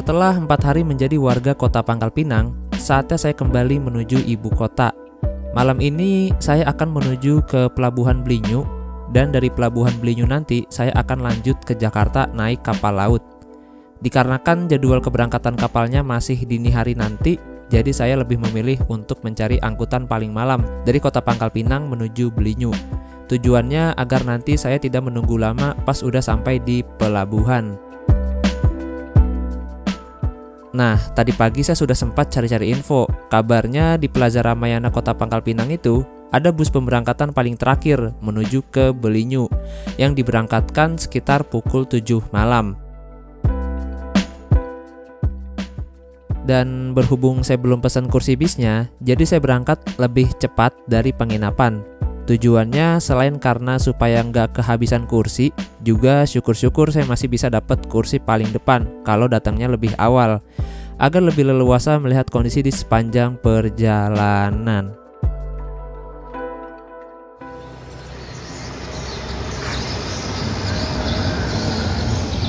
Setelah 4 hari menjadi warga kota Pangkal Pinang, saatnya saya kembali menuju ibu kota. Malam ini saya akan menuju ke Pelabuhan Belinyu, dan dari Pelabuhan Belinyu nanti saya akan lanjut ke Jakarta naik kapal laut. Dikarenakan jadwal keberangkatan kapalnya masih dini hari nanti, jadi saya lebih memilih untuk mencari angkutan paling malam dari kota Pangkal Pinang menuju Belinyu. Tujuannya agar nanti saya tidak menunggu lama pas udah sampai di pelabuhan. Nah, tadi pagi saya sudah sempat cari-cari info. Kabarnya di Plaza Ramayana kota Pangkal Pinang itu ada bus pemberangkatan paling terakhir menuju ke Belinyu yang diberangkatkan sekitar pukul 7 malam. Dan berhubung saya belum pesan kursi bisnya, jadi saya berangkat lebih cepat dari penginapan. Tujuannya selain karena supaya nggak kehabisan kursi, juga syukur-syukur saya masih bisa dapat kursi paling depan kalau datangnya lebih awal, agar lebih leluasa melihat kondisi di sepanjang perjalanan.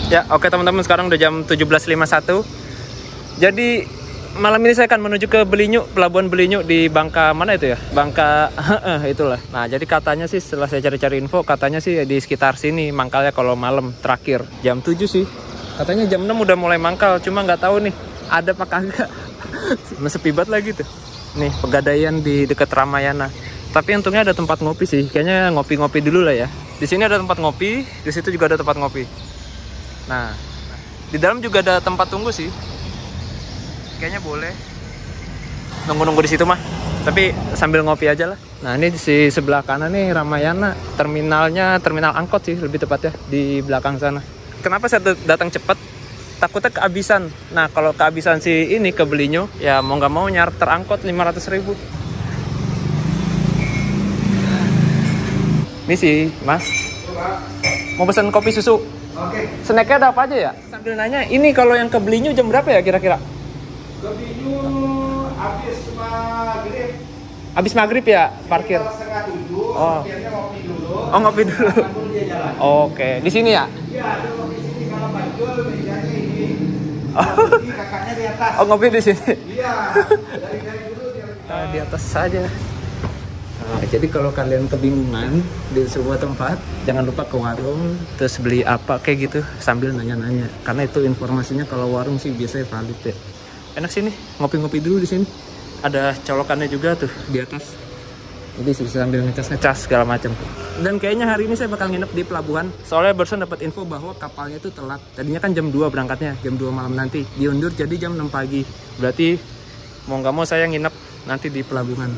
Ya, oke teman-teman, sekarang udah jam 17.51. Jadi malam ini saya akan menuju ke Belinyu, Pelabuhan Belinyu di Bangka mana itu ya? Bangka, itulah. Nah, jadi katanya sih setelah saya cari-cari info, katanya sih di sekitar sini mangkalnya kalau malam terakhir. Jam 7 sih. Katanya jam 6 udah mulai mangkal, cuma nggak tahu nih ada apa kagak. Sepi banget lagi tuh. Nih, Pegadaian di dekat Ramayana. Tapi untungnya ada tempat ngopi sih. Kayaknya ngopi-ngopi dulu lah ya. Di sini ada tempat ngopi, di situ juga ada tempat ngopi. Nah, di dalam juga ada tempat tunggu sih. Kayaknya boleh nunggu-nunggu di situ mah, tapi sambil ngopi aja lah. Nah, ini di sebelah kanan nih Ramayana, terminal angkot sih lebih tepatnya, di belakang sana. Kenapa saya datang cepat? Takutnya kehabisan. Nah, kalau kehabisan sih ini ke Belinyu, ya mau nggak mau nyarter angkot 500.000. Ini sih Mas, mau pesan kopi susu. Oke. Snacknya ada apa aja ya? Sambil nanya, ini kalau yang ke Belinyu jam berapa ya kira-kira? Belinyu habis maghrib. Habis maghrib ya parkir. Setengah 7. Oh. Akhirnya ngopi dulu. Oh, ngopi dulu. Oke, di sini ya? Iya, ada ngopi di sini. Kalau Banjul mejanya ini. Oh. Ini kakaknya di atas. Oh, ngopi di sini. Iya. Dari dulu Di atas saja. Nah, jadi kalau kalian kebingungan di sebuah tempat, jangan lupa ke warung terus beli apa kayak gitu sambil nanya-nanya. Karena itu informasinya kalau warung sih biasanya valid ya. Enak sini, ngopi-ngopi dulu di sini. Ada colokannya juga tuh di atas. Jadi bisa sambil ngecas segala macam. Dan kayaknya hari ini saya bakal nginep di pelabuhan. Soalnya barusan dapat info bahwa kapalnya itu telat. Tadinya kan jam 2 berangkatnya, jam 2 malam nanti. Diundur jadi jam 6 pagi. Berarti mau nggak mau saya nginep nanti di pelabuhan.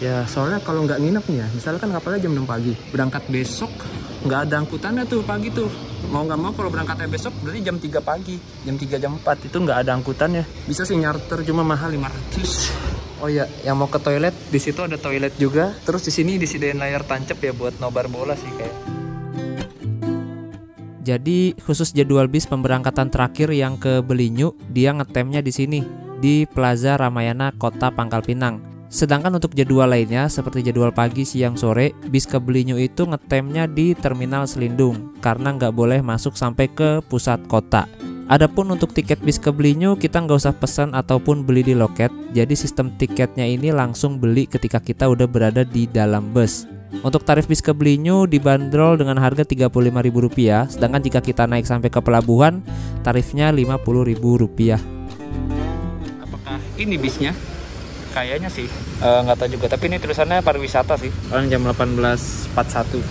Ya soalnya kalau nggak nginep nih ya, misalnya kan kapalnya jam 6 pagi. Berangkat besok nggak ada angkutannya tuh pagi tuh. Mau nggak mau kalau berangkatnya besok berarti jam 3 pagi, jam 3 jam 4 itu nggak ada angkutannya. Bisa sih nyarter cuma mahal 500. Oh iya, yang mau ke toilet di situ ada toilet juga. Terus di sini disediain layar tancap ya buat nobar bola sih kayak. Jadi khusus jadwal bis pemberangkatan terakhir yang ke Belinyu, dia ngetemnya di sini di Plaza Ramayana Kota Pangkal Pinang. Sedangkan untuk jadwal lainnya seperti jadwal pagi, siang, sore, bis ke Belinyu itu ngetemnya di Terminal Selindung karena nggak boleh masuk sampai ke pusat kota. Adapun untuk tiket bis ke Belinyu kita nggak usah pesan ataupun beli di loket. Jadi sistem tiketnya ini langsung beli ketika kita udah berada di dalam bus. Untuk tarif bis ke Belinyu dibanderol dengan harga Rp35.000, sedangkan jika kita naik sampai ke pelabuhan tarifnya Rp50.000. Apakah ini bisnya? Kayaknya sih, nggak tahu juga. Tapi ini tulisannya pariwisata sih. Orang jam 18.41.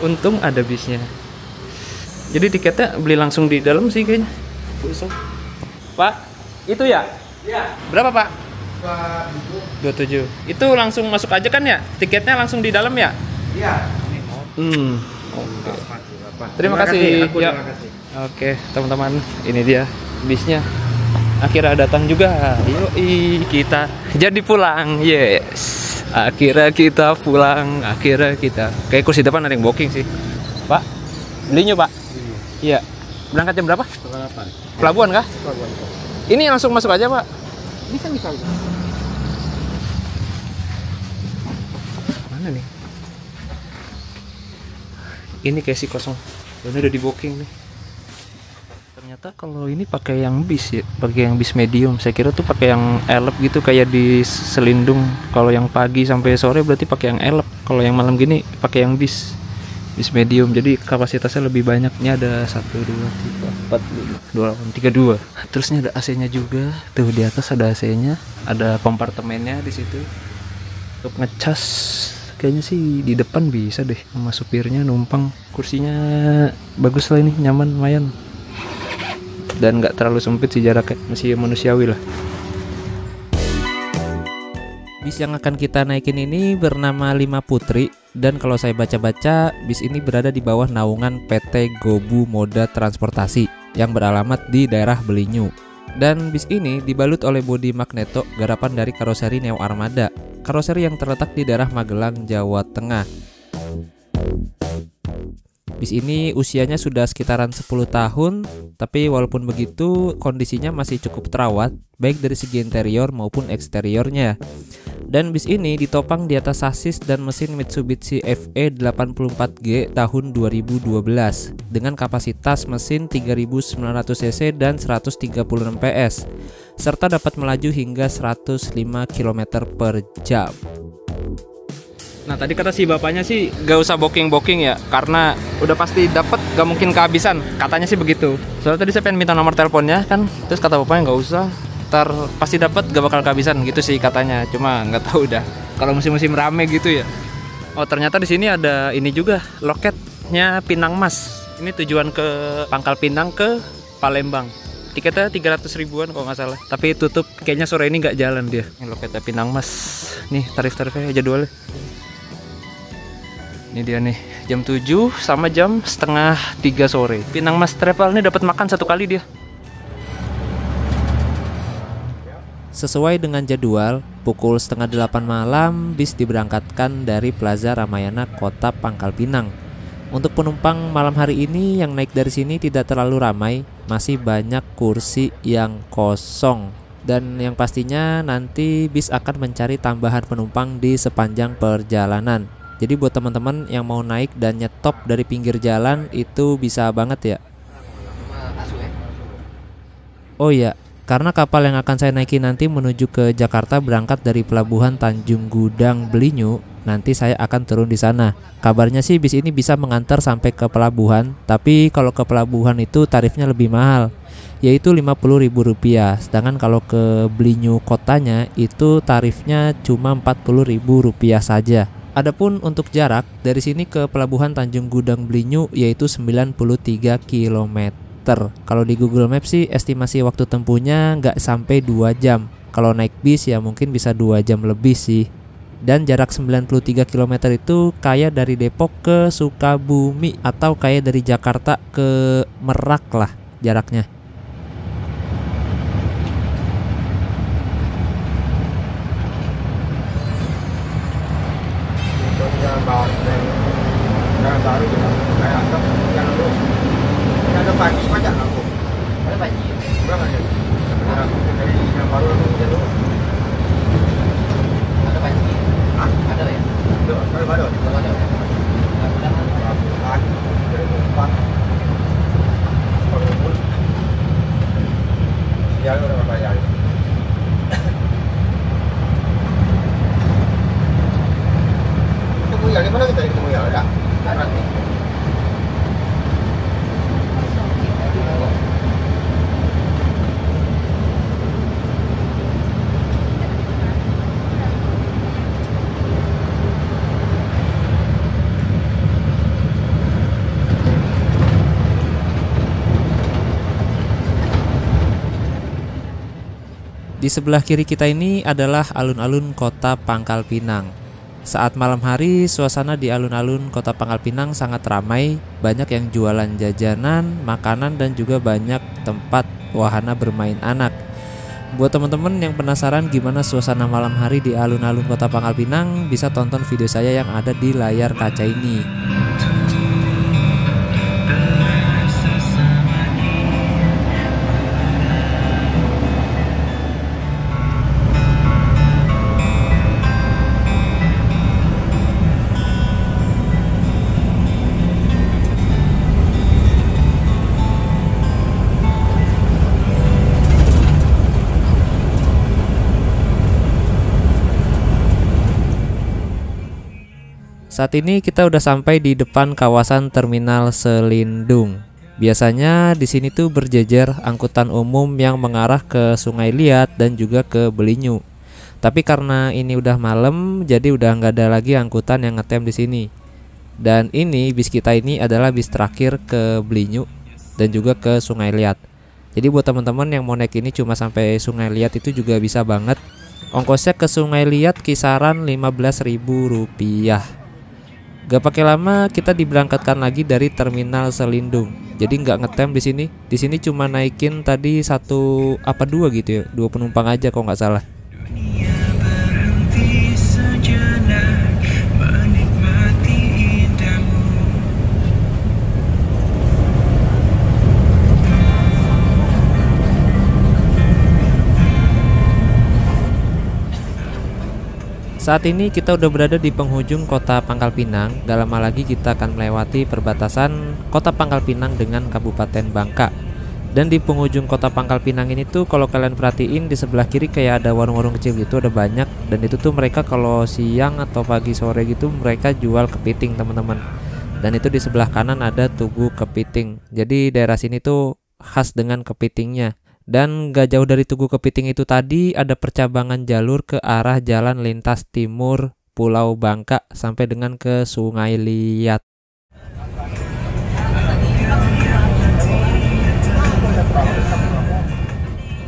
Untung ada bisnya. Jadi tiketnya beli langsung di dalam sih kayaknya. Pak, itu ya? Iya. Berapa Pak? 27. Itu langsung masuk aja kan ya? Tiketnya langsung di dalam ya? Iya. Oke. Terima kasih. Terima kasih. Oke, teman-teman, ini dia bisnya. Akhirnya datang juga. Yoi, kita jadi pulang. Yes. Akhirnya kita pulang. Kayak kursi depan ada yang booking sih. Pak, Belinyu Pak? Iya. Berangkat jam berapa? 8. Pelabuhan kah? Pelabuhan. Ini langsung masuk aja Pak? Bisa. Mana nih? Ini kayak si kosong. Ini udah di booking nih. Ternyata kalau ini pakai yang bis ya, pakai yang bis medium. Saya kira tuh pakai yang elep gitu kayak di Selindung. Kalau yang pagi sampai sore berarti pakai yang elep. Kalau yang malam gini pakai yang bis medium. Jadi kapasitasnya lebih banyak. Ini ada 1 2 3 4 5 6 7 8 32. Terus ini ada AC-nya juga. Tuh di atas ada AC-nya, ada kompartemennya di situ. Untuk ngecas kayaknya sih di depan bisa deh sama supirnya numpang. Kursinya bagus lah, ini nyaman lumayan. Dan nggak terlalu sempit sih jaraknya, masih manusiawi lah. Bis yang akan kita naikin ini bernama 5 Putri, dan kalau saya baca-baca bis ini berada di bawah naungan PT Gobu Moda Transportasi yang beralamat di daerah Belinyu. Dan bis ini dibalut oleh bodi magneto garapan dari karoseri Neo Armada, karoseri yang terletak di daerah Magelang, Jawa Tengah. Bis ini usianya sudah sekitaran 10 tahun, tapi walaupun begitu kondisinya masih cukup terawat, baik dari segi interior maupun eksteriornya. Dan bis ini ditopang di atas sasis dan mesin Mitsubishi FE 84G tahun 2012 dengan kapasitas mesin 3900 cc dan 136 PS, serta dapat melaju hingga 105 km per jam. Nah tadi kata si bapaknya sih gak usah booking ya, karena udah pasti dapat, gak mungkin kehabisan, katanya sih begitu. Soalnya tadi saya pengen minta nomor teleponnya kan, terus kata bapaknya gak usah, ntar pasti dapat, gak bakal kehabisan gitu sih katanya. Cuma nggak tahu dah kalau musim-musim rame gitu ya. Oh ternyata di sini ada ini juga, loketnya Pinang Mas. Ini tujuan ke Pangkal Pinang ke Palembang. Tiketnya 300 ribuan kalau nggak salah, tapi tutup kayaknya sore ini nggak jalan dia. Ini loketnya Pinang Mas. Nih tarif-tarifnya jadwalnya. Ini dia nih, jam 7 sama jam setengah 3 sore. Pinang Mas Travel ini dapat makan 1 kali dia. Sesuai dengan jadwal, pukul setengah 8 malam bis diberangkatkan dari Plaza Ramayana Kota Pangkal Pinang. Untuk penumpang malam hari ini yang naik dari sini tidak terlalu ramai, masih banyak kursi yang kosong. Dan yang pastinya nanti bis akan mencari tambahan penumpang di sepanjang perjalanan. Jadi buat teman-teman yang mau naik dan nyetop dari pinggir jalan itu bisa banget ya. Oh iya, karena kapal yang akan saya naiki nanti menuju ke Jakarta berangkat dari pelabuhan Tanjung Gudang Belinyu. Nanti saya akan turun di sana. Kabarnya sih bis ini bisa mengantar sampai ke pelabuhan, tapi kalau ke pelabuhan itu tarifnya lebih mahal, yaitu Rp50.000. Sedangkan kalau ke Belinyu kotanya itu tarifnya cuma Rp40.000 saja. Adapun untuk jarak dari sini ke pelabuhan Tanjung Gudang Belinyu yaitu 93 km. Kalau di Google Maps sih estimasi waktu tempuhnya nggak sampai 2 jam. Kalau naik bis ya mungkin bisa 2 jam lebih sih. Dan jarak 93 km itu kayak dari Depok ke Sukabumi atau kayak dari Jakarta ke Merak lah jaraknya. Jangan baru kayak asap yang lurus. Ini ada panci banyak aku. Ada panci. Berapa ya? Dari yang baru langsung dia lurus. Ada panci. Hah? Ada ya? Ada baru. Ada. Ya udah bayar. Ketemu ya, di mana kita ketemu ya? Ada. Nanti. Di sebelah kiri kita ini adalah alun-alun Kota Pangkal Pinang. Saat malam hari, suasana di alun-alun Kota Pangkal Pinang sangat ramai, banyak yang jualan jajanan, makanan, dan juga banyak tempat wahana bermain anak. Buat teman-teman yang penasaran gimana suasana malam hari di alun-alun Kota Pangkal Pinang, bisa tonton video saya yang ada di layar kaca ini. Saat ini kita udah sampai di depan kawasan Terminal Selindung. Biasanya di sini tuh berjejer angkutan umum yang mengarah ke Sungai Liat dan juga ke Belinyu. Tapi karena ini udah malam, jadi udah nggak ada lagi angkutan yang ngetem di sini. Dan ini bis kita ini adalah bis terakhir ke Belinyu dan juga ke Sungai Liat. Jadi buat teman-teman yang mau naik ini cuma sampai Sungai Liat itu juga bisa banget. Ongkosnya ke Sungai Liat kisaran Rp15.000. Gak pakai lama kita diberangkatkan lagi dari Terminal Selindung. Jadi nggak ngetem di sini. Di sini cuma naikin tadi 1 apa 2 gitu ya, 2 penumpang aja kalau nggak salah. Saat ini kita udah berada di penghujung kota Pangkal Pinang. Gak lama lagi kita akan melewati perbatasan kota Pangkal Pinang dengan Kabupaten Bangka. Dan di penghujung kota Pangkal Pinang ini tuh kalau kalian perhatiin di sebelah kiri kayak ada warung-warung kecil gitu, ada banyak. Dan itu tuh mereka kalau siang atau pagi sore gitu mereka jual kepiting teman-teman. Dan itu di sebelah kanan ada Tugu Kepiting. Jadi daerah sini tuh khas dengan kepitingnya. Dan gak jauh dari Tugu Kepiting itu tadi ada percabangan jalur ke arah jalan lintas timur Pulau Bangka sampai dengan ke Sungai Liat.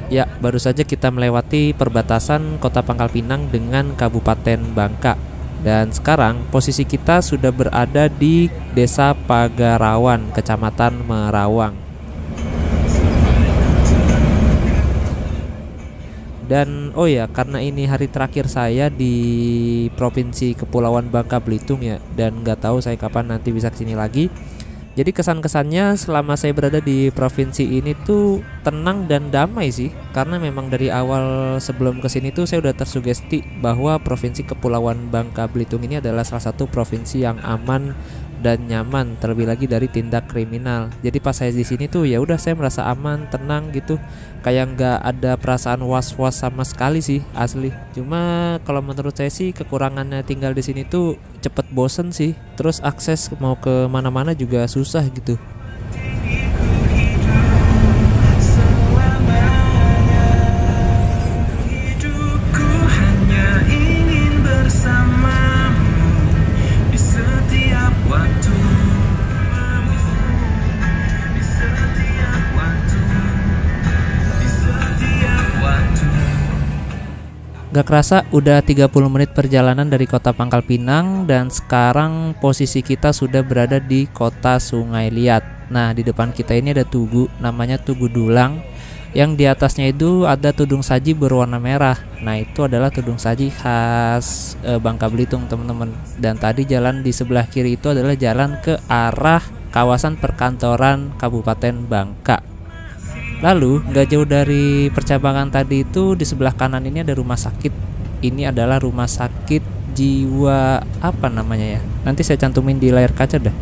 Ya, baru saja kita melewati perbatasan kota Pangkal Pinang dengan Kabupaten Bangka. Dan sekarang posisi kita sudah berada di Desa Pagarawan, Kecamatan Merawang. Dan oh ya, karena ini hari terakhir saya di Provinsi Kepulauan Bangka Belitung ya, dan nggak tahu saya kapan nanti bisa kesini lagi. Jadi kesan-kesannya selama saya berada di provinsi ini tuh tenang dan damai sih. Karena memang dari awal sebelum kesini tuh saya udah tersugesti bahwa Provinsi Kepulauan Bangka Belitung ini adalah salah satu provinsi yang aman dan nyaman, terlebih lagi dari tindak kriminal. Jadi pas saya di sini tuh ya udah saya merasa aman, tenang gitu, kayak nggak ada perasaan was-was sama sekali sih asli. Cuma kalau menurut saya sih kekurangannya tinggal di sini tuh cepet bosen sih, terus akses mau ke mana-mana juga susah gitu. Gak kerasa udah 30 menit perjalanan dari kota Pangkal Pinang dan sekarang posisi kita sudah berada di kota Sungai Liat. Nah, di depan kita ini ada tugu namanya Tugu Dulang yang di atasnya itu ada tudung saji berwarna merah. Nah, itu adalah tudung saji khas Bangka Belitung teman-teman. Dan tadi jalan di sebelah kiri itu adalah jalan ke arah kawasan perkantoran Kabupaten Bangka. Lalu gak jauh dari percabangan tadi itu di sebelah kanan ini ada rumah sakit. Ini adalah rumah sakit jiwa apa namanya ya, nanti saya cantumin di layar kaca dah.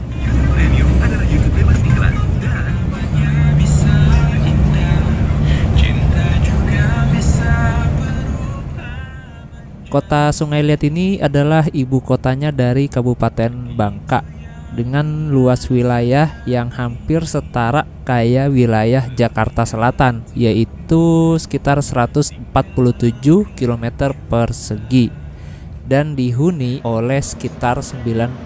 Kota Sungai Liat ini adalah ibu kotanya dari Kabupaten Bangka dengan luas wilayah yang hampir setara kayak wilayah Jakarta Selatan, yaitu sekitar 147 km persegi dan dihuni oleh sekitar 95.000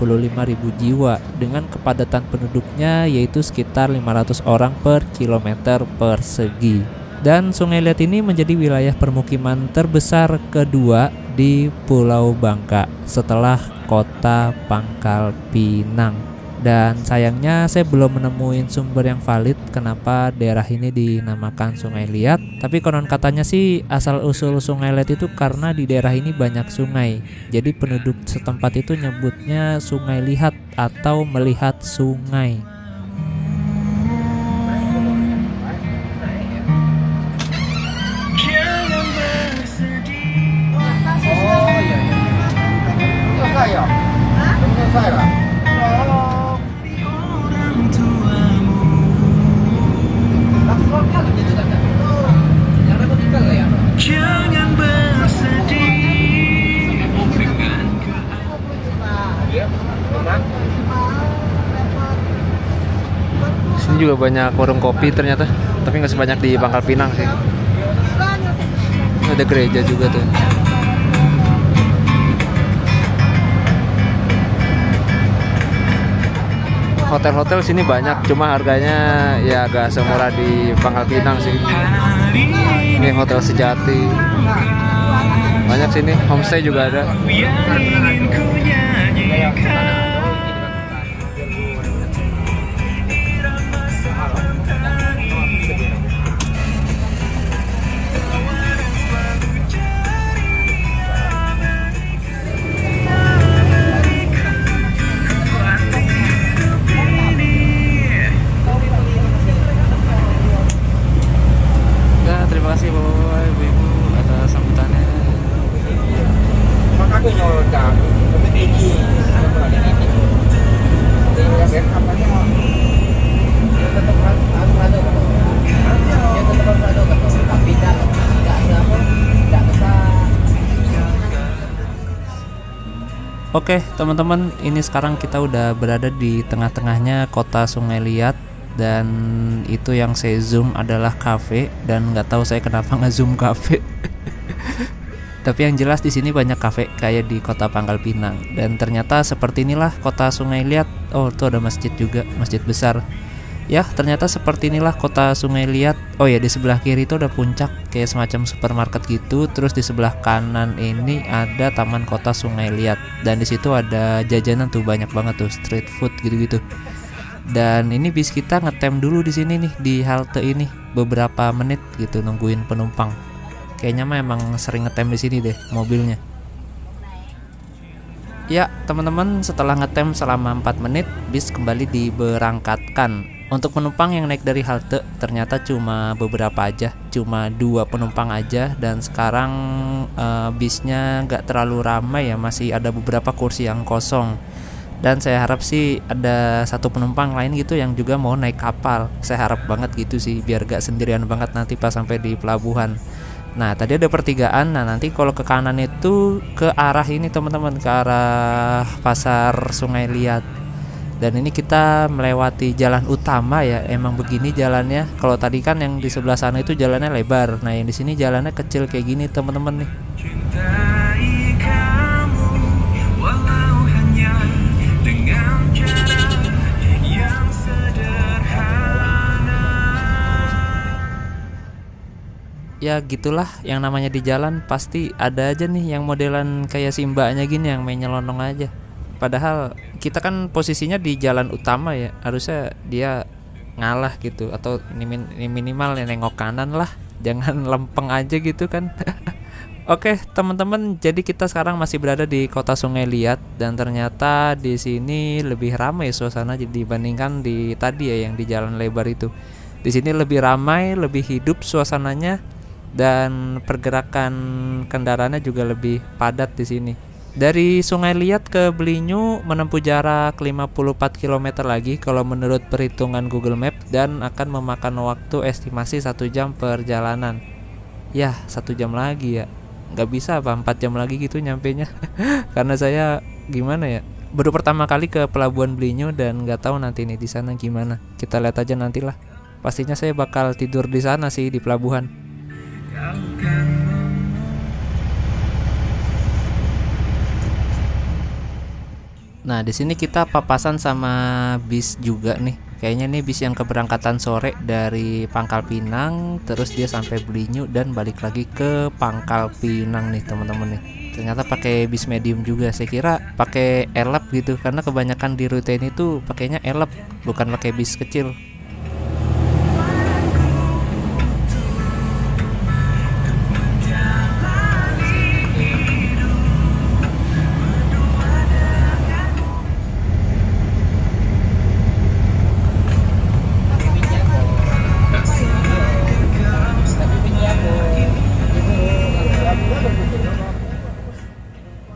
jiwa dengan kepadatan penduduknya yaitu sekitar 500 orang per kilometer persegi. Dan Sungai Liat ini menjadi wilayah permukiman terbesar kedua di Pulau Bangka setelah kota Pangkal Pinang. Dan sayangnya saya belum menemuin sumber yang valid kenapa daerah ini dinamakan Sungai Liat. Tapi konon katanya sih asal usul Sungai Liat itu karena di daerah ini banyak sungai. Jadi penduduk setempat itu nyebutnya Sungai Liat atau melihat sungai. Jangan bersedih dengan juga banyak warung kopi ternyata, tapi nggak sebanyak di Pangkal Pinang sih. Ada gereja juga tuh. Hotel-hotel sini banyak, cuma harganya ya agak semurah di Pangkal Pinang sih. Ini Hotel Sejati. Banyak sini, homestay juga ada. Terima kasih Bapak Ibu atas sambutannya. Maka aku nyolong tapi tinggi. Oke teman-teman, ini sekarang kita udah berada di tengah-tengahnya kota Sungai Liat. Dan itu yang saya zoom adalah cafe, dan nggak tahu saya kenapa nge-zoom cafe. Tapi yang jelas di sini banyak cafe kayak di kota Pangkal Pinang. Dan ternyata seperti inilah kota Sungai Liat. Oh, tuh ada masjid juga, masjid besar. Ya, ternyata seperti inilah kota Sungai Liat. Oh ya, di sebelah kiri itu ada puncak kayak semacam supermarket gitu. Terus di sebelah kanan ini ada Taman Kota Sungai Liat. Dan di situ ada jajanan tuh banyak banget tuh, street food gitu-gitu. Dan ini bis kita ngetem dulu di sini nih, di halte ini beberapa menit gitu nungguin penumpang. Kayaknya mah emang sering ngetem di sini deh mobilnya. Ya teman-teman, setelah ngetem selama 4 menit, bis kembali diberangkatkan. Untuk penumpang yang naik dari halte ternyata cuma beberapa aja, cuma 2 penumpang aja. Dan sekarang bisnya nggak terlalu ramai ya, masih ada beberapa kursi yang kosong. Dan saya harap sih ada 1 penumpang lain gitu yang juga mau naik kapal. Saya harap banget gitu sih, biar gak sendirian banget nanti pas sampai di pelabuhan. Nah tadi ada pertigaan. Nah nanti kalau ke kanan itu ke arah ini teman-teman, ke arah pasar Sungai Liat. Dan ini kita melewati jalan utama ya, emang begini jalannya. Kalau tadi kan yang di sebelah sana itu jalannya lebar. Nah yang di sini jalannya kecil kayak gini teman-teman nih. Ya gitulah, yang namanya di jalan pasti ada aja nih yang modelan kayak si mbaknya gini yang main nyelonong aja. Padahal kita kan posisinya di jalan utama ya, harusnya dia ngalah gitu, atau minimal nengok kanan lah, jangan lempeng aja gitu kan. Oke teman-teman, jadi kita sekarang masih berada di kota Sungai Liat. Dan ternyata di sini lebih ramai suasana dibandingkan di tadi ya yang di jalan lebar itu. Di sini lebih ramai, lebih hidup suasananya. Dan pergerakan kendaraannya juga lebih padat di sini. Dari Sungai Liat ke Belinyu menempuh jarak 54 km lagi kalau menurut perhitungan Google Map, dan akan memakan waktu estimasi 1 jam perjalanan. Ya 1 jam lagi ya, nggak bisa apa 4 jam lagi gitu nyampenya. Karena saya gimana ya, baru pertama kali ke Pelabuhan Belinyu dan nggak tahu nanti nih di sana gimana. Kita lihat aja nantilah. Pastinya saya bakal tidur di sana sih, di pelabuhan. Nah, di sini kita papasan sama bis juga nih. Kayaknya nih bis yang keberangkatan sore dari Pangkal Pinang, terus dia sampai Belinyu dan balik lagi ke Pangkal Pinang nih, teman-teman nih. Ternyata pakai bis medium juga. Saya kira pakai elep gitu, karena kebanyakan di rute ini tuh pakainya elep, bukan pakai bis kecil.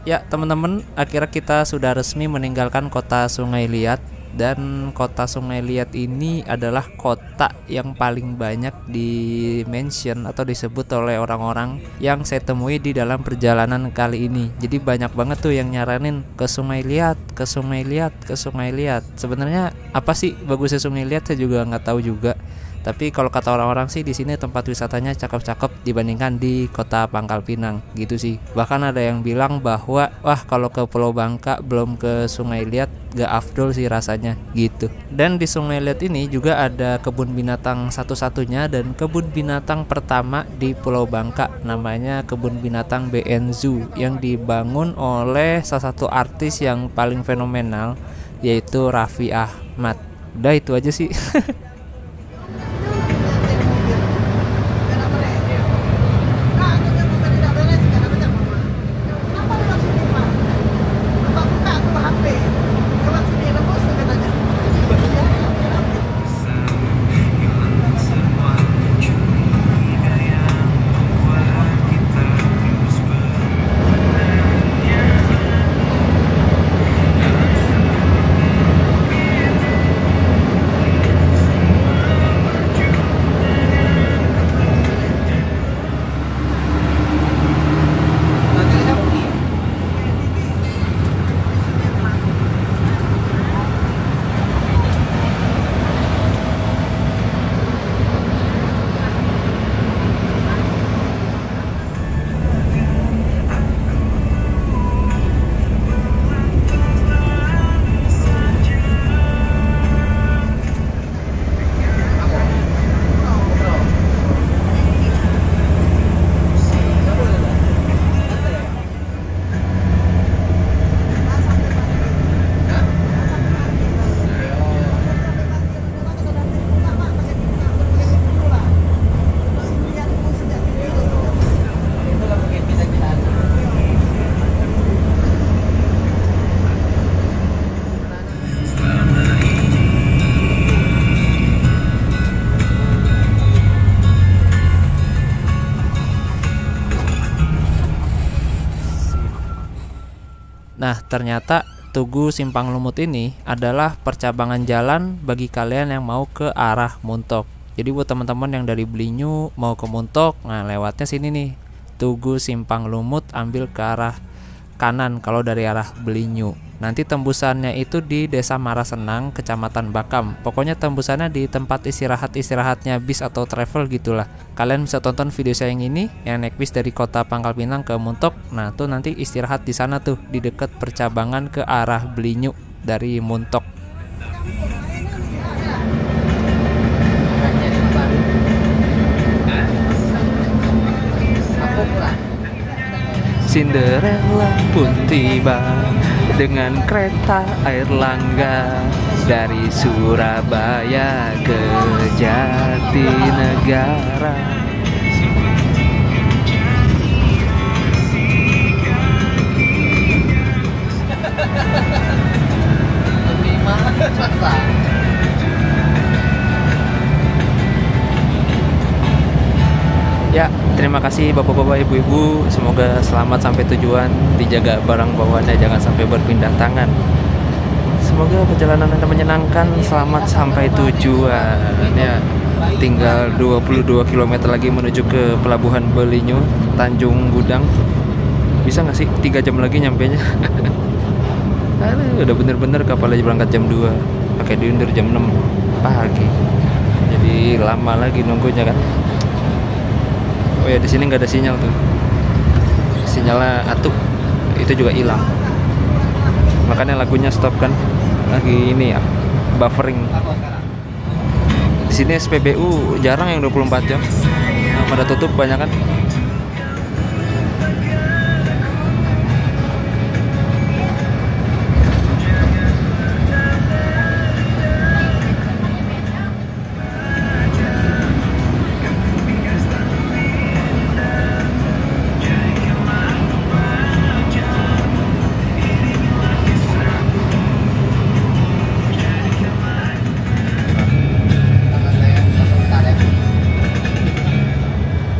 Ya teman-teman, akhirnya kita sudah resmi meninggalkan kota Sungai Liat. Dan kota Sungai Liat ini adalah kota yang paling banyak di mention atau disebut oleh orang-orang yang saya temui di dalam perjalanan kali ini. Jadi banyak banget tuh yang nyaranin ke Sungai Liat, ke Sungai Liat, ke Sungai Liat. Sebenarnya apa sih bagusnya Sungai Liat saya juga nggak tahu juga. Tapi kalau kata orang-orang sih di sini tempat wisatanya cakep-cakep dibandingkan di kota Pangkal Pinang gitu sih. Bahkan ada yang bilang bahwa wah kalau ke Pulau Bangka belum ke Sungai Liat gak afdol sih rasanya gitu. Dan di Sungai Liat ini juga ada kebun binatang satu-satunya dan kebun binatang pertama di Pulau Bangka, namanya Kebun Binatang BN Zoo yang dibangun oleh salah satu artis yang paling fenomenal yaitu Raffi Ahmad. Udah itu aja sih. Nah, ternyata Tugu Simpang Lumut ini adalah percabangan jalan bagi kalian yang mau ke arah Muntok. Jadi buat teman-teman yang dari Belinyu mau ke Muntok, nah lewatnya sini nih. Tugu Simpang Lumut, ambil ke arah kanan kalau dari arah Belinyu. Nanti tembusannya itu di Desa Marasenang, Kecamatan Bakam. Pokoknya tembusannya di tempat istirahatnya bis atau travel gitulah. Kalian bisa tonton video saya yang ini, yang naik bis dari kota Pangkal Pinang ke Muntok. Nah, tuh nanti istirahat di sana tuh, di dekat percabangan ke arah Belinyu dari Muntok. Cinderella pun tiba dengan kereta Airlangga dari Surabaya ke Jatinegara. Ya, terima kasih bapak-bapak, ibu-ibu. Semoga selamat sampai tujuan. Dijaga barang bawaannya, jangan sampai berpindah tangan. Semoga perjalanan Anda menyenangkan. Selamat sampai tujuan. Ya, tinggal 22 km lagi menuju ke Pelabuhan Belinyu, Tanjung Gudang. Bisa nggak sih 3 jam lagi nyampenya? Aduh, udah bener-bener kapalnya berangkat jam 2, pakai diundur jam 6 pagi. Jadi lama lagi nunggunya kan. Oh ya, di sini nggak ada sinyal tuh. Sinyalnya atuh. Itu juga hilang. Makanya lagunya stop kan. Lagi ini ya, buffering. Di sini SPBU jarang yang 24 jam. Nah, pada tutup banyak kan.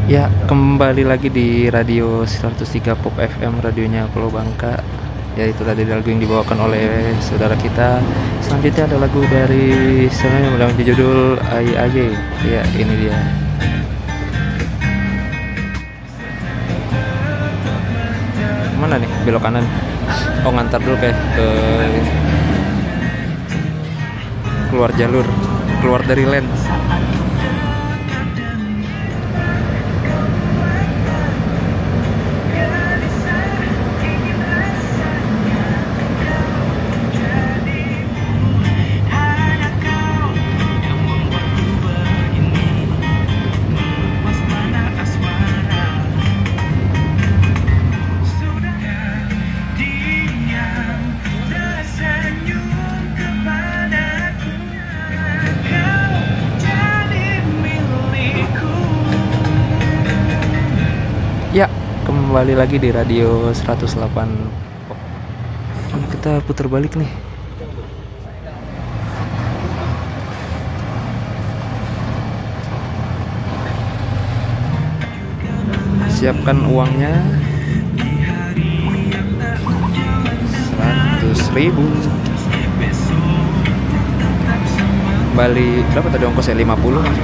Ya, kembali lagi di radio 103 Pop FM, radionya Pulau Bangka. Ya itu tadi lagu yang dibawakan oleh saudara kita. Selanjutnya ada lagu dari sana yang berjudul AIAG. Ya ini dia. Mana nih belok kanan? Oh ngantar dulu kayak ke keluar jalur, keluar dari lane. Ya, kembali lagi di radio 108. Kita putar balik nih. Siapkan uangnya. 100.000. Balik berapa tadi ongkosnya? 50 mas.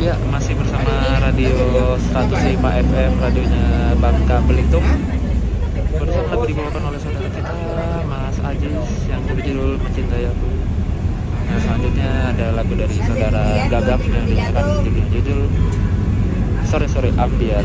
Ya, masih bersama radio 105 FM, radionya Bangka Belitung. Barusan lagu dibawakan oleh saudara kita Mas Ajis yang berjudul Mencintai Aku. Nah, selanjutnya ada lagu dari saudara Gagap yang dinyanyikan dengan judul Sore-sore Ambiar.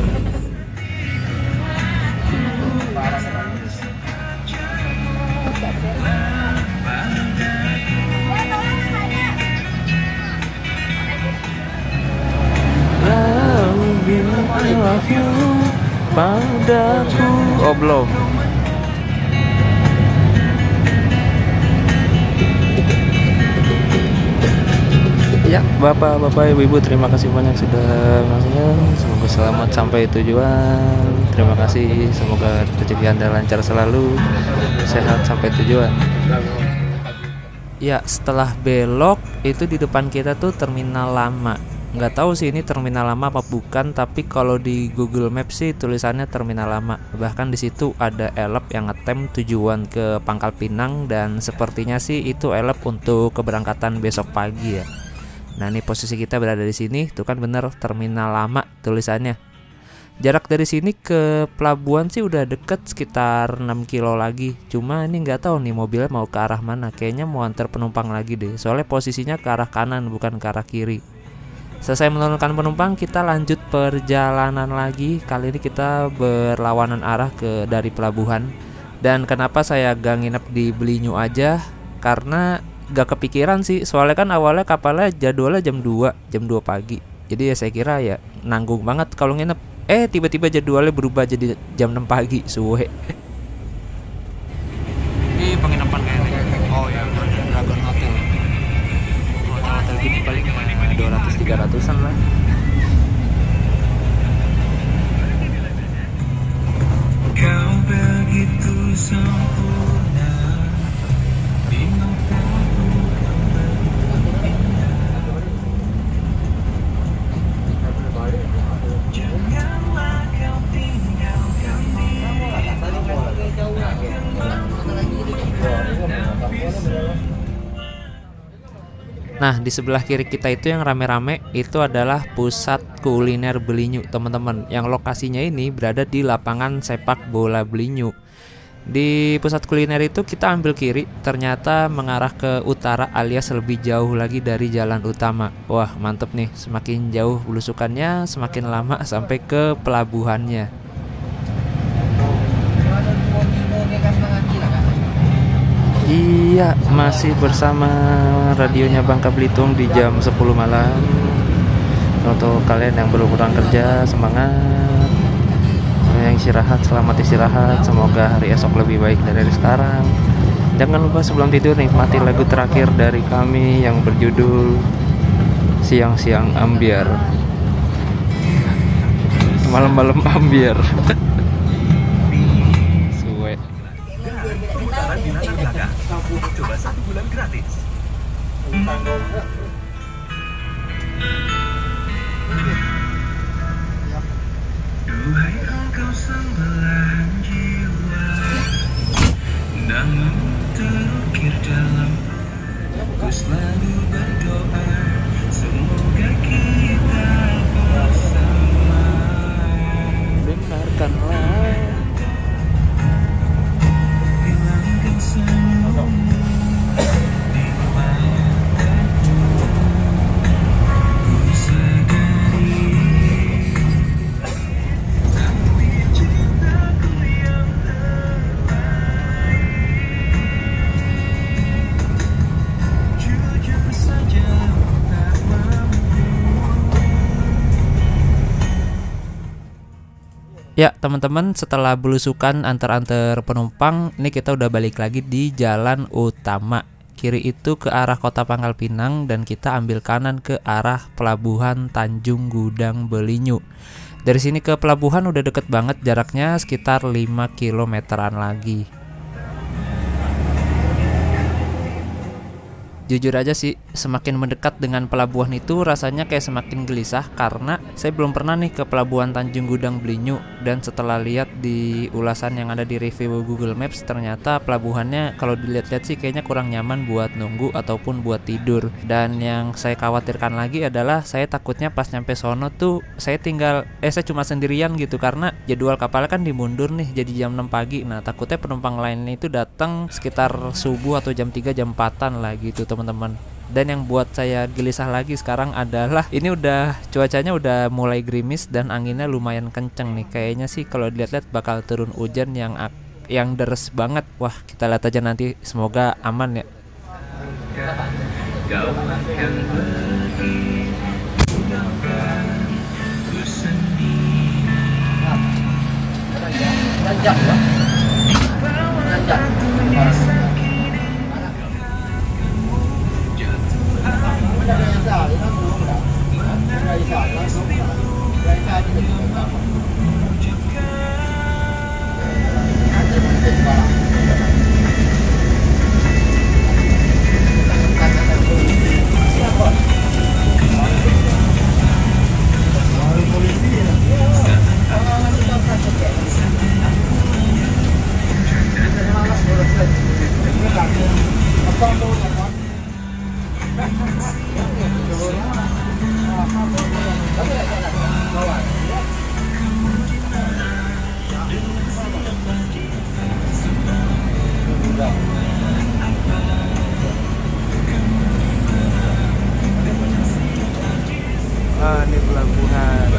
Padaku. Oh belum. Ya, Bapak, Ibu, terima kasih banyak sudah masuknya. Semoga selamat sampai tujuan. Terima kasih, semoga rezeki Anda lancar selalu. Sehat sampai tujuan. Ya, setelah belok itu di depan kita tuh terminal lama. Nggak tahu sih ini terminal lama apa bukan, tapi kalau di Google Maps sih tulisannya terminal lama. Bahkan di situ ada elep yang ngetem tujuan ke Pangkal Pinang, dan sepertinya sih itu elep untuk keberangkatan besok pagi ya. Nah ini posisi kita berada di sini, tuh kan bener terminal lama tulisannya. Jarak dari sini ke pelabuhan sih udah deket, sekitar 6 kilo lagi. Cuma ini nggak tahu nih mobilnya mau ke arah mana. Kayaknya mau antar penumpang lagi deh, soalnya posisinya ke arah kanan bukan ke arah kiri. Selesai menurunkan penumpang, kita lanjut perjalanan lagi. Kali ini kita berlawanan arah dari pelabuhan. Dan kenapa saya gak nginep di Belinyu aja? Karena gak kepikiran sih. Soalnya kan awalnya kapalnya jadwalnya jam 2 pagi. Jadi ya saya kira ya nanggung banget kalau nginep. Tiba-tiba jadwalnya berubah jadi jam 6 pagi. Suwe. Ini penginapan kayaknya. Oh ya, Dragon Hotel. Hotel gini paling 200-300an lah. Kau begitu sempurna. Janganlah kau tinggalkan Nah, di sebelah kiri kita itu yang rame-rame itu adalah pusat kuliner Belinyu, teman-teman. Yang lokasinya ini berada di lapangan sepak bola Belinyu. Di pusat kuliner itu kita ambil kiri, ternyata mengarah ke utara alias lebih jauh lagi dari jalan utama. Wah, mantep nih. Semakin jauh belusukannya, semakin lama sampai ke pelabuhannya. Iya, masih bersama radionya Bangka Belitung di jam 10 malam. Untuk kalian yang belum pulang kerja, semangat. Yang istirahat, selamat istirahat. Semoga hari esok lebih baik dari hari sekarang. Jangan lupa sebelum tidur nikmati lagu terakhir dari kami yang berjudul Siang-siang Ambiar. Malam-malam ambiar. Suwe. Pemutaran di latar belakang. Coba 1 bulan gratis. Duhai engkau sang belahan jiwa, namun terukir dalam, ku selalu berdoa semoga kita bersama. Dengarkanlah. Hilangkan senyum di mataku, ku sadari tapi cintaku yang terbaik. Jujur saja tak mampu. Ya teman-teman, setelah belusukan antar-antar penumpang, ini kita udah balik lagi di jalan utama. Kiri itu ke arah Kota Pangkal Pinang dan kita ambil kanan ke arah Pelabuhan Tanjung Gudang Belinyu. Dari sini ke pelabuhan udah deket banget, jaraknya sekitar 5 kilometeran lagi. Jujur aja sih, semakin mendekat dengan pelabuhan itu rasanya kayak semakin gelisah karena saya belum pernah nih ke Pelabuhan Tanjung Gudang Belinyu. Dan setelah lihat di ulasan yang ada di review Google Maps, ternyata pelabuhannya kalau dilihat-lihat sih kayaknya kurang nyaman buat nunggu ataupun buat tidur. Dan yang saya khawatirkan lagi adalah saya takutnya pas nyampe sono tuh saya cuma sendirian gitu, karena jadwal kapalnya kan dimundur nih jadi jam 6 pagi. Nah takutnya penumpang lainnya itu datang sekitar subuh atau jam 3 jam 4-an lah gitu teman-teman. Dan yang buat saya gelisah lagi sekarang adalah ini cuacanya udah mulai gerimis dan anginnya lumayan kenceng nih. Kayaknya sih kalau dilihat-lihat bakal turun hujan yang deres banget. Wah, kita lihat aja nanti, semoga aman ya. Kau akan pergi, tinggalkan ku sendiri. Ini pelabuhan.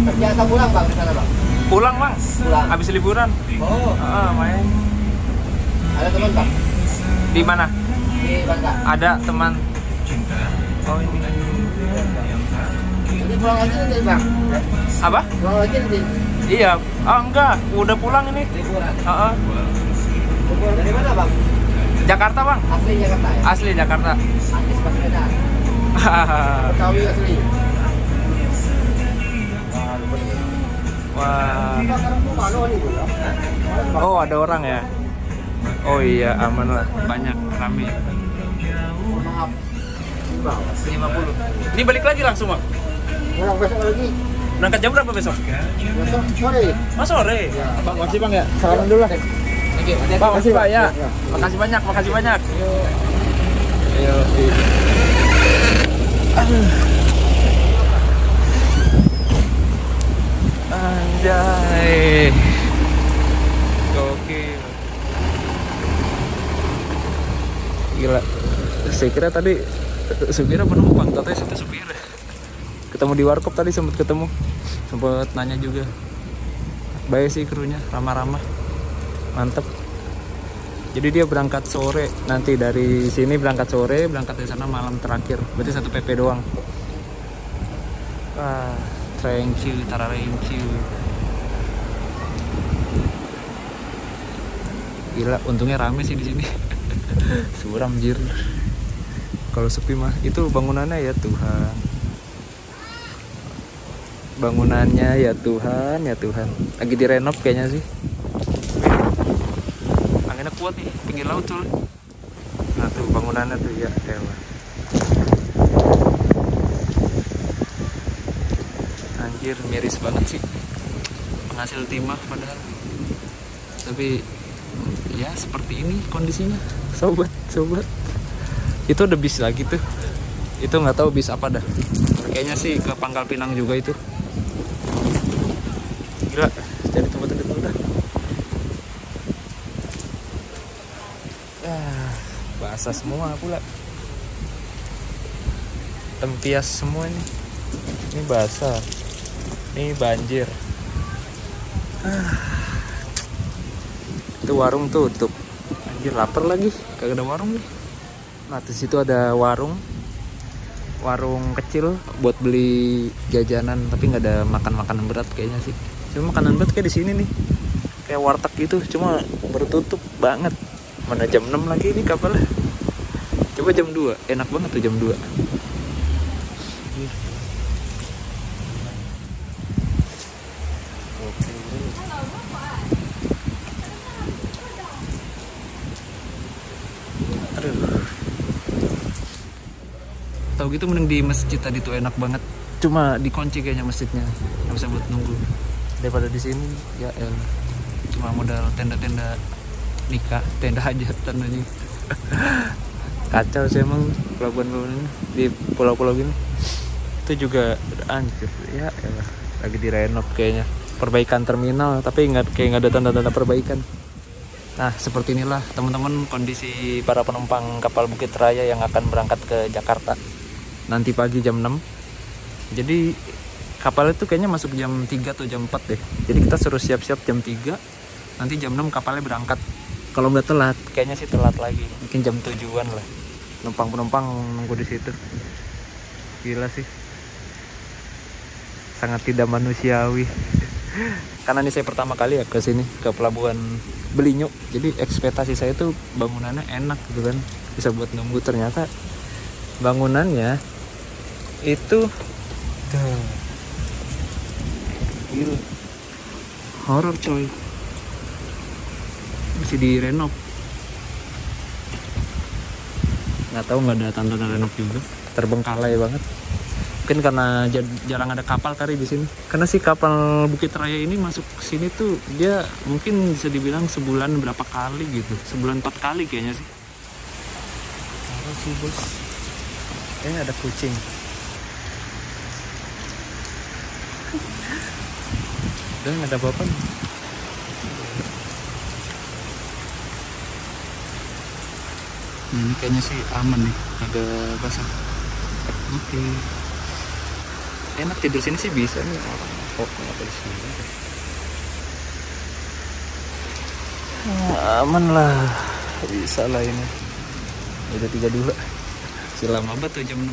Kerja atau pulang bang di sana bang? Pulang bang, Pulang. habis liburan. Oh, Main. ada teman bang? Di mana? Di Bangka. Ada teman. Oh ini. Jadi pulang lagi nanti bang? Apa? Pulang lagi nanti? Iya. Enggak, udah pulang ini. Liburan. Heeh. Dari mana bang? Jakarta bang. Asli Jakarta ya? Asli Jakarta. Anies Baswedan. Betawi asli. Wah. Oh ada orang ya? Oh iya, aman lah, banyak, rame. Maaf. 50. Ini balik lagi langsung bang? Pulang besok lagi. Berangkat jam berapa besok? Besok sore. Mas sore. Ya. Bang, makasih bang ya. Salaman dulu lah. Oke, Bang, makasih pak ya. Makasih banyak, makasih banyak. Ayo. Anjay. Gokil. Gila. Saya kira tadi supirnya penumpang, katanya itu supirnya. Ketemu di warkop tadi, sempat ketemu, sempat nanya juga. Baik sih krunya, ramah-ramah, mantep. Jadi dia berangkat sore, nanti dari sini berangkat sore, berangkat dari sana malam terakhir. Berarti 1 PP doang. Ah, thank you, thank you. Gila, untungnya rame sih di sini. Suram jir. Kalau sepi mah, itu bangunannya ya Tuhan. Bangunannya ya Tuhan, ya Tuhan. Lagi direnov kayaknya sih. Anginnya kuat nih, pinggir laut tuh. Nah tuh bangunannya tuh ya elah. Anjir, miris banget sih. Penghasil timah padahal. Tapi ya seperti ini kondisinya, sobat. Itu ada bis lagi tuh. Itu nggak tahu bis apa dah. Kayaknya sih ke Pangkal Pinang juga itu. Gila, jadi tempat dulu dah. Basah semua pula. Tempias semua ini. Ini basah. Ini banjir. Itu warung tutup. Anjir, lapar lagi, kagak ada warung nih. Nah, di situ ada warung kecil buat beli jajanan, tapi nggak ada makanan berat kayaknya sih. Cuma makanan berat kayak di sini nih, kayak warteg gitu, cuma baru tutup banget. Mana jam 6 lagi ini kapalnya. Coba jam 2, enak banget tuh jam 2. Tahu gitu mending di masjid tadi tuh enak banget. Cuma dikunci kayaknya masjidnya, nggak bisa buat nunggu. Daripada di sini ya elah. Cuma modal tenda-tenda nikah, tenda hajatan aja. Kacau sih emang pelabuhan ini di pulau-pulau gini. Itu juga anjir ya elah. Lagi direnov kayaknya. Perbaikan terminal, tapi kayak nggak ada tanda-tanda perbaikan. Nah, seperti inilah teman-teman kondisi para penumpang kapal Bukit Raya yang akan berangkat ke Jakarta nanti pagi jam 6. Jadi kapal itu kayaknya masuk jam 3 atau jam 4 deh. Jadi kita suruh siap-siap jam 3. Nanti jam 6 kapalnya berangkat. Kalau nggak telat, kayaknya sih telat lagi. Mungkin jam 7-an lah. Penumpang nunggu di situ. Gila sih. Sangat tidak manusiawi. Karena ini saya pertama kali ya ke sini, ke pelabuhan Belinyuk. Jadi ekspektasi saya tuh bangunannya enak gitu kan. Bisa buat nunggu, ternyata bangunannya itu gila. Horor coy. Masih direnov. Nggak tahu, nggak ada tanda-tanda renov juga. Terbengkalai banget. Mungkin karena jarang ada kapal kali di sini. Karena si kapal Bukit Raya ini masuk sini tuh dia mungkin bisa dibilang sebulan berapa kali gitu. Sebulan 4 kali kayaknya sih. Harus sih bos. Ada kucing. Udah nggak ada apa-apa. Nah, ini kayaknya sih aman nih, agak basah. Oke. Enak tidur sini sih bisa nih. Oh, kenapa di sini? Aman lah, bisa lah ini. Udah 32. Masih lama banget tuh jam 6.